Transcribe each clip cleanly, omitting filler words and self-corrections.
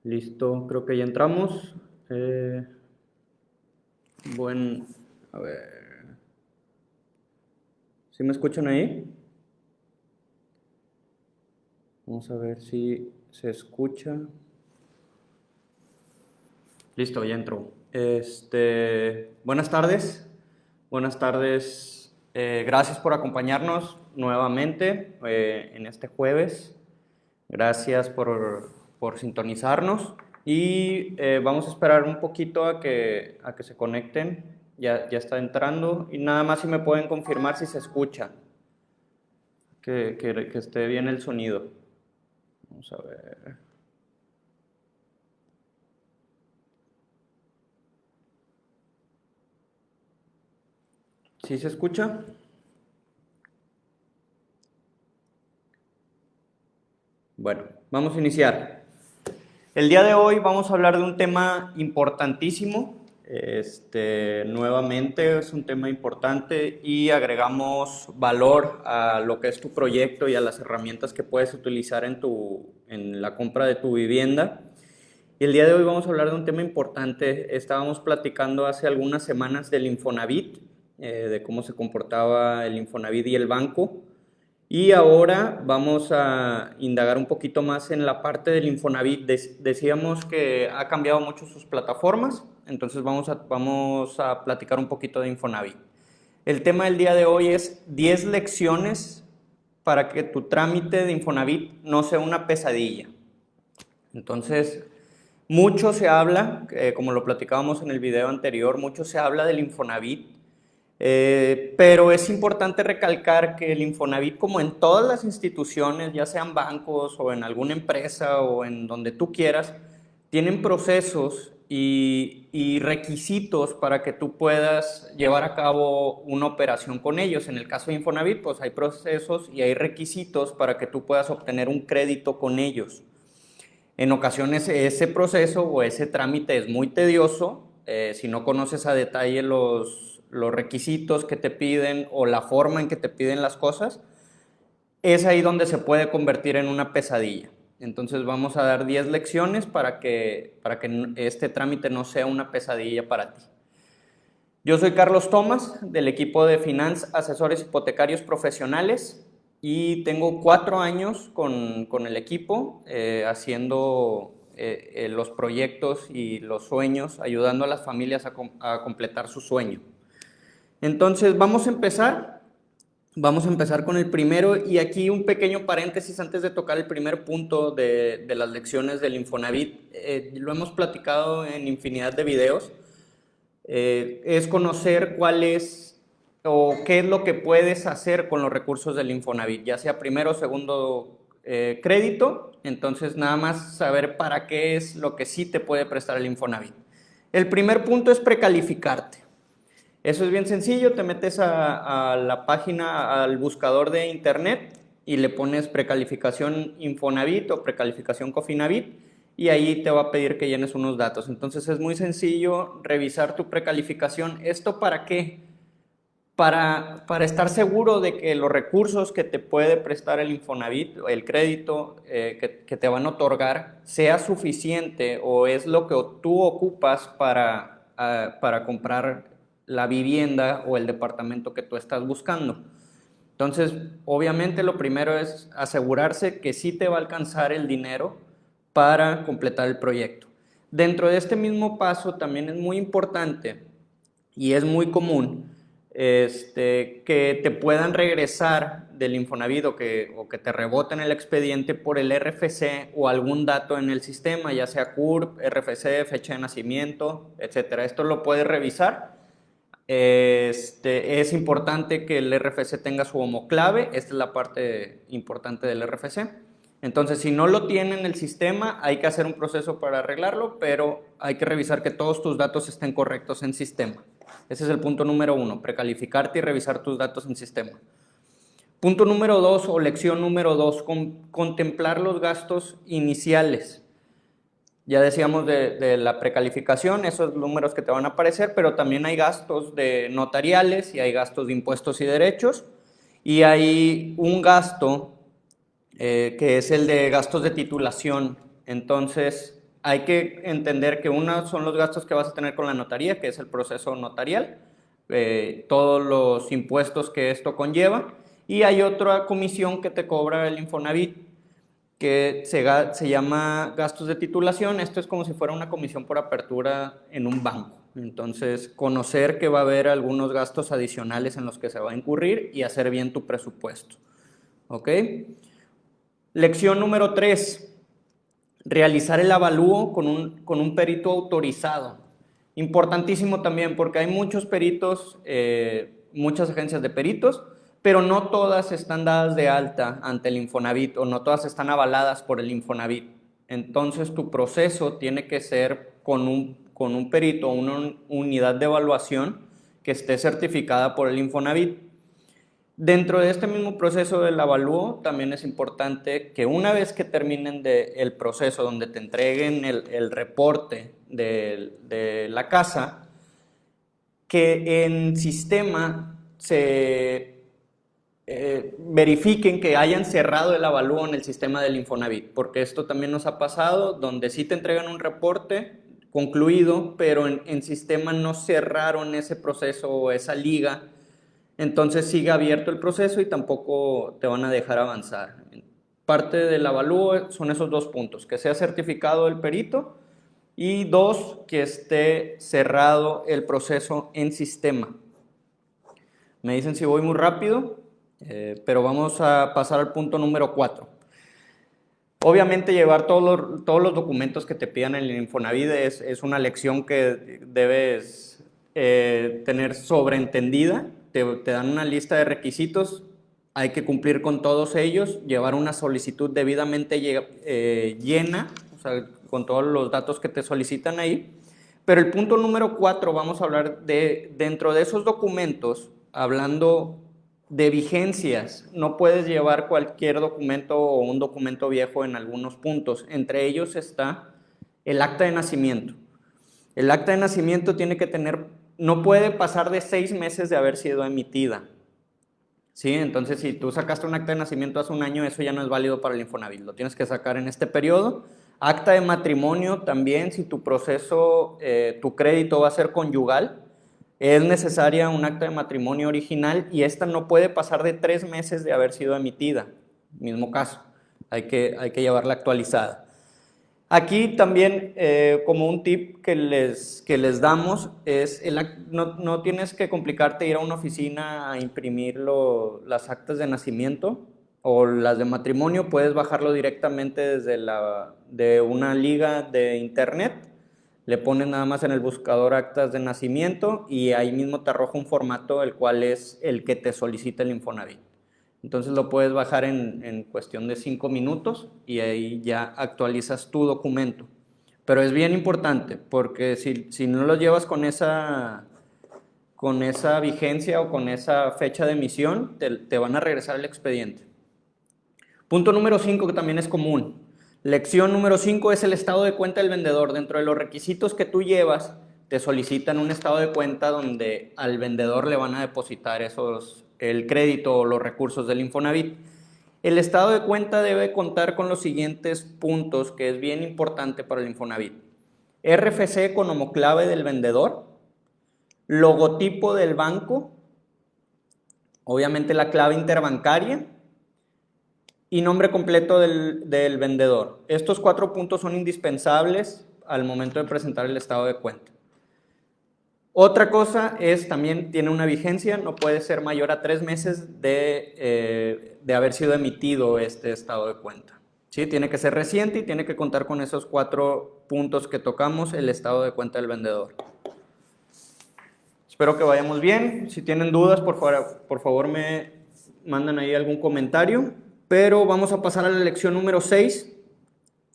Listo, creo que ya entramos. A ver. ¿Sí me escuchan ahí? Vamos a ver si se escucha. Listo, ya entró. Buenas tardes. Buenas tardes. Gracias por acompañarnos nuevamente en este jueves. Gracias por sintonizarnos y vamos a esperar un poquito a que se conecten. Ya está entrando y nada más si me pueden confirmar si se escucha, que esté bien el sonido. Vamos a ver. ¿Sí se escucha? Bueno, vamos a iniciar. El día de hoy vamos a hablar de un tema importantísimo. Nuevamente es un tema importante y agregamos valor a lo que es tu proyecto y a las herramientas que puedes utilizar en la compra de tu vivienda. Y el día de hoy vamos a hablar de un tema importante. Estábamos platicando hace algunas semanas del Infonavit, de cómo se comportaba el Infonavit y el banco. Y ahora vamos a indagar un poquito más en la parte del Infonavit. Decíamos que ha cambiado mucho sus plataformas, entonces vamos a platicar un poquito de Infonavit. El tema del día de hoy es 10 lecciones para que tu trámite de Infonavit no sea una pesadilla. Entonces, mucho se habla, como lo platicábamos en el video anterior, mucho se habla del Infonavit. Pero es importante recalcar que el Infonavit, como en todas las instituciones, ya sean bancos o en alguna empresa o en donde tú quieras, tienen procesos y requisitos para que tú puedas llevar a cabo una operación con ellos. En el caso de Infonavit, pues hay procesos y hay requisitos para que tú puedas obtener un crédito con ellos. En ocasiones ese proceso o ese trámite es muy tedioso, si no conoces a detalle los requisitos que te piden o la forma en que te piden las cosas, es ahí donde se puede convertir en una pesadilla. Entonces vamos a dar 10 lecciones para que este trámite no sea una pesadilla para ti. Yo soy Carlos Tomás, del equipo de Finance Asesores Hipotecarios Profesionales, y tengo 4 años con el equipo haciendo los proyectos y los sueños, ayudando a las familias a completar su sueño. Entonces vamos a empezar con el primero, y aquí un pequeño paréntesis antes de tocar el primer punto de las lecciones del Infonavit. Lo hemos platicado en infinidad de videos. Es conocer cuál es o qué es lo que puedes hacer con los recursos del Infonavit, ya sea primero o segundo crédito. Entonces nada más saber para qué es lo que sí te puede prestar el Infonavit. El primer punto es precalificarte. Eso es bien sencillo, te metes a la página, al buscador de internet y le pones precalificación Infonavit o precalificación Cofinavit y ahí te va a pedir que llenes unos datos. Entonces es muy sencillo revisar tu precalificación. ¿Esto para qué? Para estar seguro de que los recursos que te puede prestar el Infonavit, el crédito que te van a otorgar, sea suficiente o es lo que tú ocupas para comprar la vivienda o el departamento que tú estás buscando. Entonces, obviamente lo primero es asegurarse que sí te va a alcanzar el dinero para completar el proyecto. Dentro de este mismo paso también es muy importante y es muy común que te puedan regresar del Infonavit o que te reboten el expediente por el RFC o algún dato en el sistema, ya sea CURP, RFC, fecha de nacimiento, etc. Esto lo puedes revisar. Es importante que el RFC tenga su homoclave. Esta es la parte importante del RFC. Entonces, si no lo tiene en el sistema, hay que hacer un proceso para arreglarlo, pero hay que revisar que todos tus datos estén correctos en sistema. Ese es el punto número 1, precalificarte y revisar tus datos en sistema. Punto número 2 o lección número 2, contemplar los gastos iniciales. Ya decíamos de la precalificación, esos números que te van a aparecer, pero también hay gastos de notariales y hay gastos de impuestos y derechos, y hay un gasto que es el de gastos de titulación. Entonces, hay que entender que uno son los gastos que vas a tener con la notaría, que es el proceso notarial, todos los impuestos que esto conlleva, y hay otra comisión que te cobra el Infonavit, que se llama gastos de titulación. Esto es como si fuera una comisión por apertura en un banco. Entonces, conocer que va a haber algunos gastos adicionales en los que se va a incurrir y hacer bien tu presupuesto. ¿Ok? Lección número 3. Realizar el avalúo con un perito autorizado. Importantísimo también porque hay muchos peritos, muchas agencias de peritos, pero no todas están dadas de alta ante el Infonavit o no todas están avaladas por el Infonavit. Entonces tu proceso tiene que ser con un perito o una unidad de evaluación que esté certificada por el Infonavit. Dentro de este mismo proceso del avalúo también es importante que una vez que terminen el proceso donde te entreguen el reporte de la casa, que en sistema se verifiquen que hayan cerrado el avalúo en el sistema del Infonavit, porque esto también nos ha pasado, donde sí te entregan un reporte concluido, pero en sistema no cerraron ese proceso o esa liga. Entonces sigue abierto el proceso y tampoco te van a dejar avanzar. Parte del avalúo son esos dos puntos, que sea certificado el perito y 2, que esté cerrado el proceso en sistema. Me dicen si voy muy rápido, pero vamos a pasar al punto número 4. Obviamente llevar todos los documentos que te pidan en el Infonavit es una lección que debes tener sobreentendida. Te dan una lista de requisitos, hay que cumplir con todos ellos, llevar una solicitud debidamente llena, o sea, con todos los datos que te solicitan ahí. Pero el punto número 4, vamos a hablar dentro de esos documentos, hablando de vigencias. No puedes llevar cualquier documento o un documento viejo en algunos puntos. Entre ellos está el acta de nacimiento. El acta de nacimiento tiene que no puede pasar de 6 meses de haber sido emitida. ¿Sí? Entonces, si tú sacaste un acta de nacimiento hace un año, eso ya no es válido para el Infonavit. Lo tienes que sacar en este periodo. Acta de matrimonio también, si tu proceso, tu crédito va a ser conyugal, es necesaria un acta de matrimonio original y esta no puede pasar de 3 meses de haber sido emitida. Mismo caso, hay que llevarla actualizada. Aquí también, como un tip que les damos, es no tienes que complicarte ir a una oficina a imprimir las actas de nacimiento o las de matrimonio. Puedes bajarlo directamente de una liga de internet. Le pones nada más en el buscador actas de nacimiento y ahí mismo te arroja un formato el cual es el que te solicita el Infonavit. Entonces lo puedes bajar en cuestión de 5 minutos y ahí ya actualizas tu documento. Pero es bien importante porque si no lo llevas con esa vigencia o con esa fecha de emisión, te van a regresar el expediente. Punto número 5, que también es común. Lección número 5 es el estado de cuenta del vendedor. Dentro de los requisitos que tú llevas, te solicitan un estado de cuenta donde al vendedor le van a depositar el crédito o los recursos del Infonavit. El estado de cuenta debe contar con los siguientes puntos, que es bien importante para el Infonavit. RFC con homoclave del vendedor, logotipo del banco, obviamente la clave interbancaria y nombre completo del vendedor. Estos 4 puntos son indispensables al momento de presentar el estado de cuenta. Otra cosa es, también tiene una vigencia, no puede ser mayor a 3 meses de haber sido emitido este estado de cuenta. ¿Sí? Tiene que ser reciente y tiene que contar con esos 4 puntos que tocamos, el estado de cuenta del vendedor. Espero que vayamos bien. Si tienen dudas, por favor me mandan ahí algún comentario. Pero vamos a pasar a la lección número 6.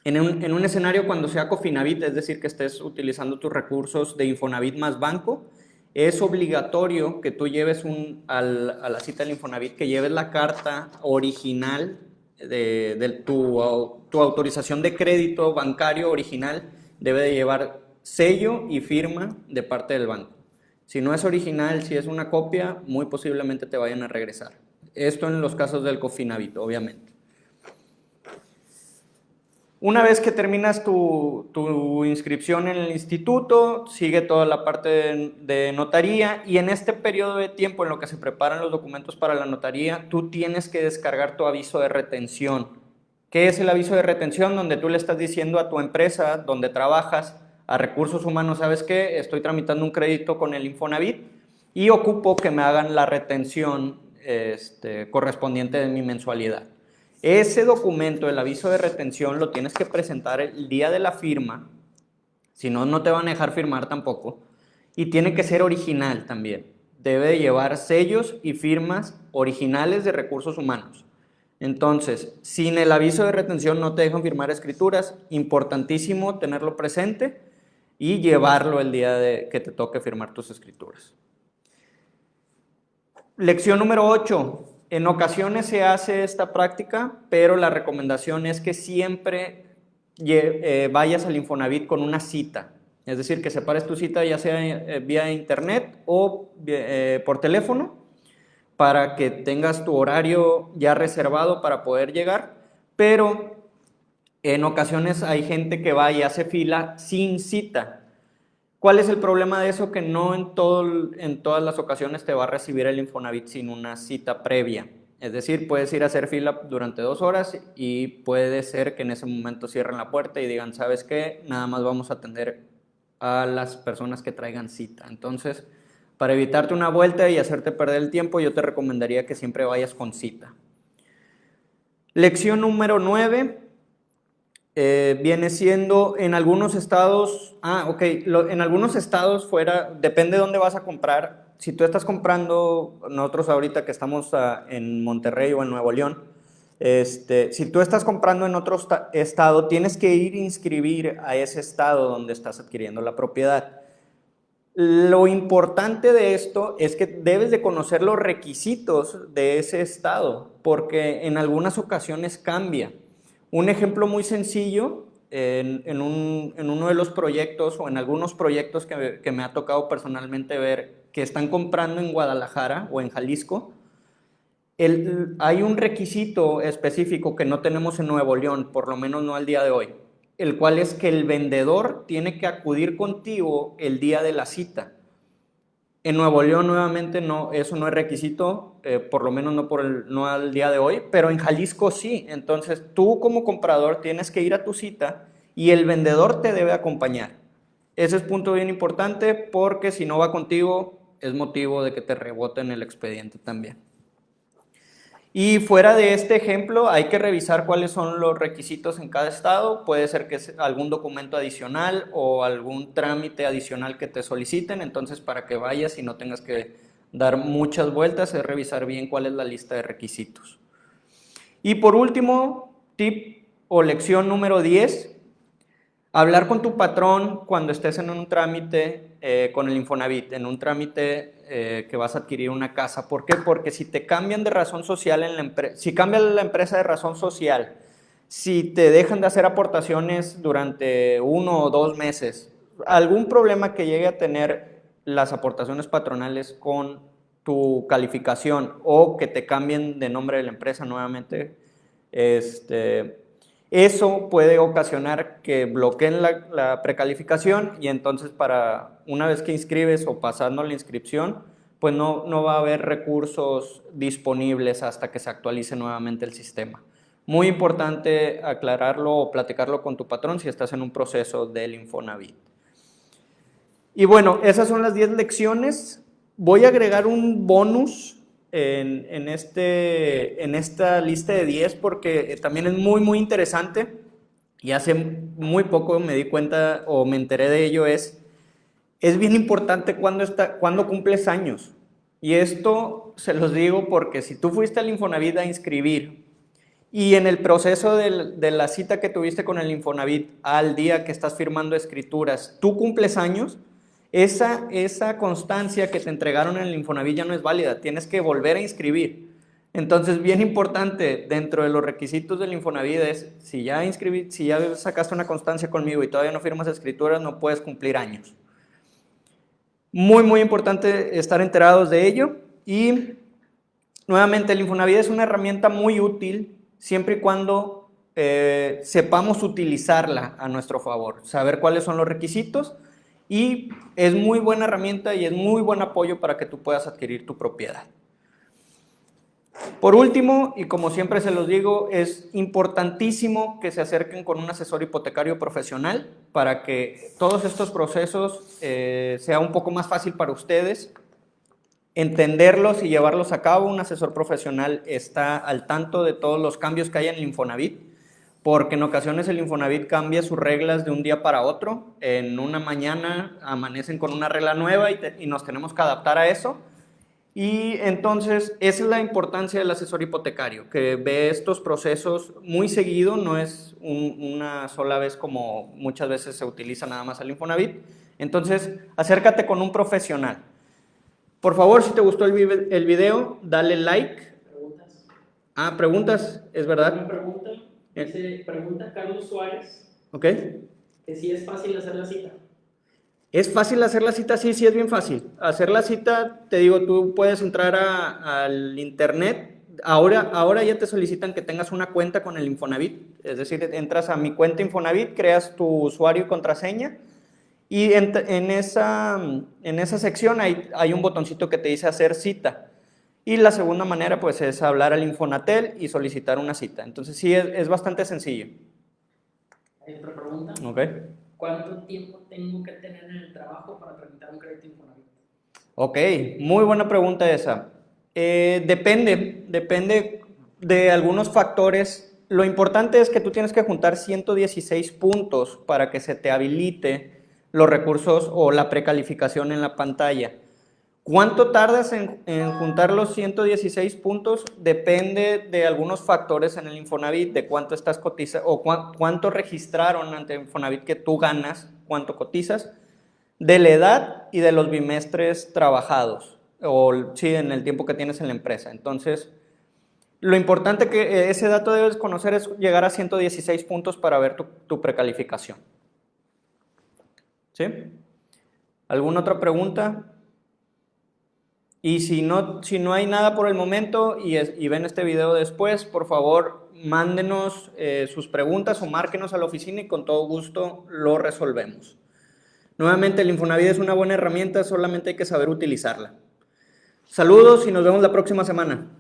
En un escenario cuando sea Cofinavit, es decir, que estés utilizando tus recursos de Infonavit más banco, es obligatorio que tú lleves a la cita del Infonavit, que lleves la carta original de tu autorización de crédito bancario original. Debe de llevar sello y firma de parte del banco. Si no es original, si es una copia, muy posiblemente te vayan a regresar. Esto en los casos del Cofinavit, obviamente. Una vez que terminas tu inscripción en el instituto, sigue toda la parte de notaría y en este periodo de tiempo en lo que se preparan los documentos para la notaría, tú tienes que descargar tu aviso de retención. ¿Qué es el aviso de retención? Donde tú le estás diciendo a tu empresa donde trabajas, a Recursos Humanos, ¿sabes qué? Estoy tramitando un crédito con el Infonavit y ocupo que me hagan la retención correspondiente de mi mensualidad. Ese documento, el aviso de retención, lo tienes que presentar el día de la firma, si no, no te van a dejar firmar tampoco, y tiene que ser original también. Debe de llevar sellos y firmas originales de Recursos Humanos. Entonces, sin el aviso de retención no te dejan firmar escrituras, importantísimo tenerlo presente y llevarlo el día que te toque firmar tus escrituras. Lección número 8. En ocasiones se hace esta práctica, pero la recomendación es que siempre vayas al Infonavit con una cita. Es decir, que separes tu cita ya sea vía internet o por teléfono para que tengas tu horario ya reservado para poder llegar, pero en ocasiones hay gente que va y hace fila sin cita. ¿Cuál es el problema de eso? Que no en todas las ocasiones te va a recibir el Infonavit sin una cita previa. Es decir, puedes ir a hacer fila durante 2 horas y puede ser que en ese momento cierren la puerta y digan, ¿sabes qué? Nada más vamos a atender a las personas que traigan cita. Entonces, para evitarte una vuelta y hacerte perder el tiempo, yo te recomendaría que siempre vayas con cita. Lección número 9. Viene siendo en algunos estados, en algunos estados fuera, depende de dónde vas a comprar. Si tú estás comprando, nosotros ahorita que estamos en Monterrey o en Nuevo León, si tú estás comprando en otro estado, tienes que ir a inscribir a ese estado donde estás adquiriendo la propiedad. Lo importante de esto es que debes de conocer los requisitos de ese estado, porque en algunas ocasiones cambia. Un ejemplo muy sencillo, en uno de los proyectos o en algunos proyectos que me ha tocado personalmente ver que están comprando en Guadalajara o en Jalisco, hay un requisito específico que no tenemos en Nuevo León, por lo menos no al día de hoy, el cual es que el vendedor tiene que acudir contigo el día de la cita. En Nuevo León nuevamente no, eso no es requisito, por lo menos no al día de hoy, pero en Jalisco sí. Entonces tú como comprador tienes que ir a tu cita y el vendedor te debe acompañar. Ese es punto bien importante porque si no va contigo es motivo de que te reboten el expediente también. Y fuera de este ejemplo hay que revisar cuáles son los requisitos en cada estado. Puede ser que sea algún documento adicional o algún trámite adicional que te soliciten. Entonces para que vayas y no tengas que dar muchas vueltas es revisar bien cuál es la lista de requisitos. Y por último, tip o lección número 10. Hablar con tu patrón cuando estés en un trámite con el Infonavit, en un trámite que vas a adquirir una casa. ¿Por qué? Porque si te cambian de razón social en la empresa, si cambia la empresa de razón social, si te dejan de hacer aportaciones durante 1 o 2 meses, algún problema que llegue a tener las aportaciones patronales con tu calificación o que te cambien de nombre de la empresa nuevamente, eso puede ocasionar que bloqueen la precalificación y entonces una vez que inscribes o pasando la inscripción, pues no va a haber recursos disponibles hasta que se actualice nuevamente el sistema. Muy importante aclararlo o platicarlo con tu patrón si estás en un proceso del Infonavit. Y bueno, esas son las 10 lecciones. Voy a agregar un bonus en esta lista de 10 porque también es muy, muy interesante y hace muy poco me di cuenta o me enteré de ello. Es bien importante cuando cumples años. Y esto se los digo porque si tú fuiste al Infonavit a inscribir y en el proceso de la cita que tuviste con el Infonavit al día que estás firmando escrituras, tú cumples años, esa constancia que te entregaron en el Infonavit ya no es válida, tienes que volver a inscribir. Entonces, bien importante, dentro de los requisitos del Infonavit es, si ya sacaste una constancia conmigo y todavía no firmas escrituras, no puedes cumplir años. Muy, muy importante estar enterados de ello. Y nuevamente, el Infonavit es una herramienta muy útil siempre y cuando sepamos utilizarla a nuestro favor, saber cuáles son los requisitos, y es muy buena herramienta y es muy buen apoyo para que tú puedas adquirir tu propiedad. Por último, y como siempre se los digo, es importantísimo que se acerquen con un asesor hipotecario profesional para que todos estos procesos sea un poco más fácil para ustedes entenderlos y llevarlos a cabo. Un asesor profesional está al tanto de todos los cambios que hay en el Infonavit, porque en ocasiones el Infonavit cambia sus reglas de un día para otro. En una mañana amanecen con una regla nueva y nos tenemos que adaptar a eso. Y entonces esa es la importancia del asesor hipotecario, que ve estos procesos muy seguido, no es una sola vez como muchas veces se utiliza nada más el Infonavit. Entonces acércate con un profesional. Por favor, si te gustó el video, dale like. Preguntas. Preguntas, es verdad. Una pregunta, pregunta Carlos Suárez, Ok. que si es fácil hacer la cita. ¿Es fácil hacer la cita? Sí, sí es bien fácil. Hacer la cita, te digo, tú puedes entrar al internet. Ahora ya te solicitan que tengas una cuenta con el Infonavit. Es decir, entras a mi cuenta Infonavit, creas tu usuario y contraseña. Y en esa sección hay un botoncito que te dice hacer cita. Y la segunda manera pues es hablar al Infonatel y solicitar una cita. Entonces sí, es bastante sencillo. Hay otra pregunta. Ok. ¿Cuánto tiempo tengo que tener en el trabajo para tramitar un crédito Infonavit? Ok, muy buena pregunta esa. Depende de algunos factores. Lo importante es que tú tienes que juntar 116 puntos para que se te habilite los recursos o la precalificación en la pantalla. ¿Cuánto tardas en juntar los 116 puntos? Depende de algunos factores en el Infonavit, de cuánto estás cotizando o cuánto registraron ante Infonavit que tú ganas, cuánto cotizas, de la edad y de los bimestres trabajados, o sí, en el tiempo que tienes en la empresa. Entonces, lo importante que ese dato debes conocer es llegar a 116 puntos para ver tu precalificación. ¿Sí? ¿Alguna otra pregunta? Y si no hay nada por el momento y ven este video después, por favor, mándenos sus preguntas o márquenos a la oficina y con todo gusto lo resolvemos. Nuevamente, el Infonavit es una buena herramienta, solamente hay que saber utilizarla. Saludos y nos vemos la próxima semana.